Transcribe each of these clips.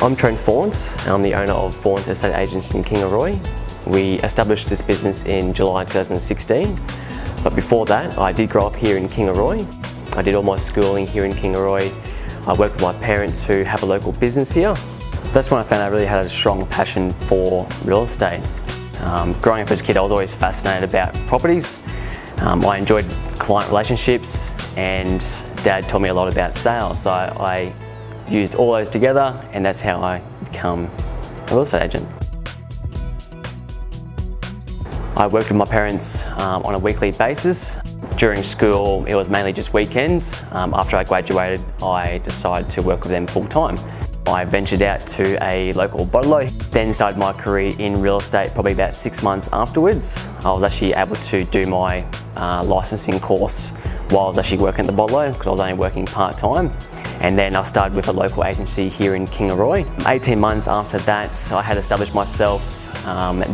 I'm Trent Faunt. I'm the owner of Faunt Estate Agents in Kingaroy. We established this business in July 2016, but before that I did grow up here in Kingaroy. I did all my schooling here in Kingaroy. I worked with my parents who have a local business here. That's when I found I really had a strong passion for real estate. Growing up as a kid, I was always fascinated about properties. I enjoyed client relationships, and Dad taught me a lot about sales, so I used all those together, and that's how I become a real estate agent. I worked with my parents on a weekly basis. During school, it was mainly just weekends. After I graduated, I decided to work with them full time. I ventured out to a local bottle, then started my career in real estate probably about 6 months afterwards. I was actually able to do my licensing course while I was actually working at the bottle because I was only working part-time. And then I started with a local agency here in Kingaroy. 18 months after that, I had established myself.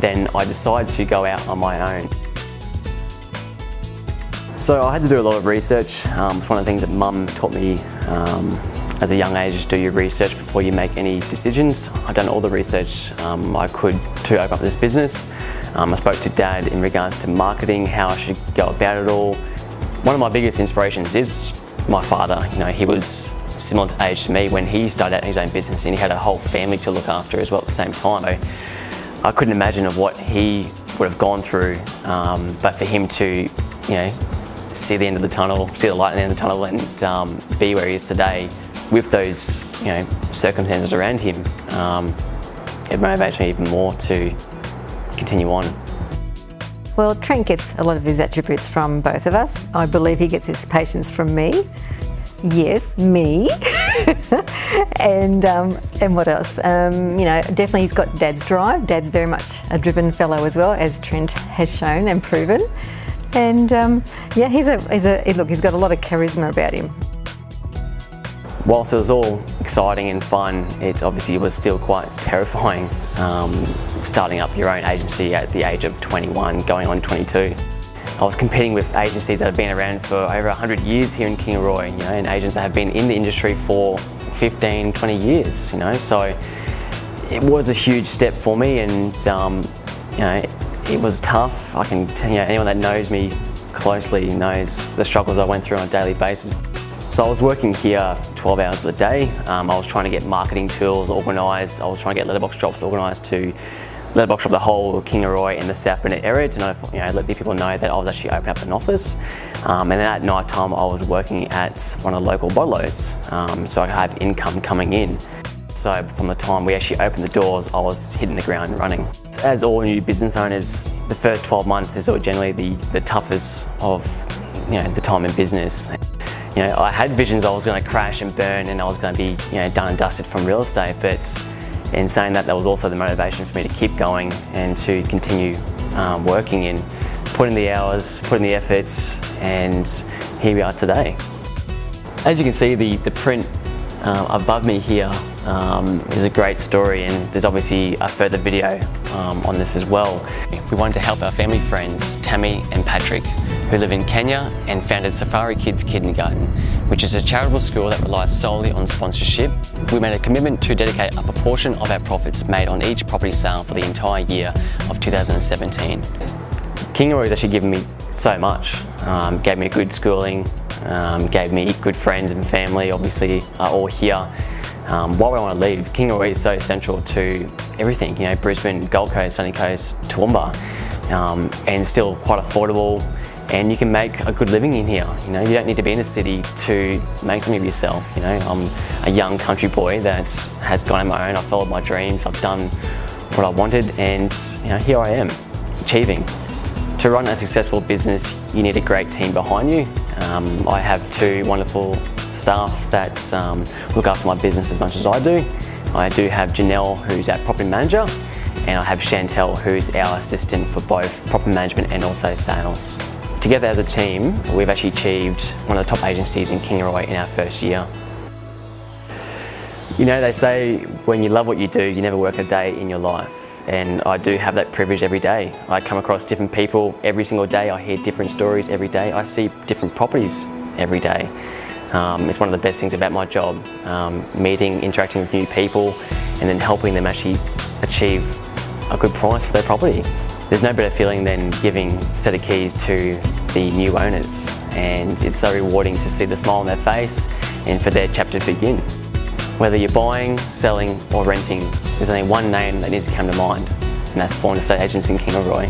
Then I decided to go out on my own. So I had to do a lot of research. It's one of the things that Mum taught me as a young age, is do your research before you make any decisions. I've done all the research I could to open up this business. I spoke to Dad in regards to marketing, how I should go about it all. One of my biggest inspirations is my father. You know, he was similar to age to me when he started out his own business, and he had a whole family to look after as well at the same time. I couldn't imagine of what he would have gone through, but for him to, see the end of the tunnel, see the light at the end of the tunnel, and be where he is today with those, circumstances around him, it motivates me even more to continue on. Well, Trent gets a lot of his attributes from both of us. I believe he gets his patience from me. Yes, me. and what else? Definitely he's got Dad's drive. Dad's very much a driven fellow as well, as Trent has shown and proven. And he's got a lot of charisma about him. Whilst it was all exciting and fun, it obviously was still quite terrifying starting up your own agency at the age of 21, going on 22. I was competing with agencies that have been around for over 100 years here in Kingaroy, and agents that have been in the industry for 15, 20 years, so it was a huge step for me, and it was tough. I can tell you, anyone that knows me closely knows the struggles I went through on a daily basis. So I was working here 12 hours of the day. I was trying to get marketing tools organised. I was trying to get letterbox drops organised to letterbox shop the whole Kingaroy and the South Burnett area to let the people know that I was actually opening up an office. And then at night time I was working at one of the local bottlers, so I have income coming in. So from the time we actually opened the doors, I was hitting the ground running. As all new business owners, the first 12 months is generally the toughest of the time in business. I had visions I was going to crash and burn, and I was going to be done and dusted from real estate, but in saying that, was also the motivation for me to keep going and to continue working and put in the hours, put in the efforts, and here we are today. As you can see, the print above me here is a great story, and there's obviously a further video on this as well. We wanted to help our family friends, Tammy and Patrick, who live in Kenya and founded Safari Kids Kindergarten, which is a charitable school that relies solely on sponsorship. We made a commitment to dedicate a proportion of our profits made on each property sale for the entire year of 2017. Kingaroy has actually given me so much. Gave me a good schooling, gave me good friends and family, obviously are all here. Why would I want to leave? Kingaroy is so essential to everything, Brisbane, Gold Coast, Sunny Coast, Toowoomba, and still quite affordable. And you can make a good living in here. You don't need to be in a city to make something of yourself. I'm a young country boy that has gone on my own. I've followed my dreams. I've done what I wanted, and here I am, achieving. To run a successful business, you need a great team behind you. I have two wonderful staff that look after my business as much as I do. I do have Janelle, who's our property manager, and I have Chantel, who's our assistant for both property management and also sales. Together as a team, we've actually achieved one of the top agencies in Kingaroy in our first year. They say when you love what you do, you never work a day in your life. And I do have that privilege every day. I come across different people every single day. I hear different stories every day. I see different properties every day. It's one of the best things about my job, meeting, interacting with new people, and then helping them actually achieve a good price for their property. There's no better feeling than giving a set of keys to the new owners, and it's so rewarding to see the smile on their face and for their chapter to begin. Whether you're buying, selling or renting, there's only one name that needs to come to mind, and that's Vaughan Estate Agents in Kingaroy.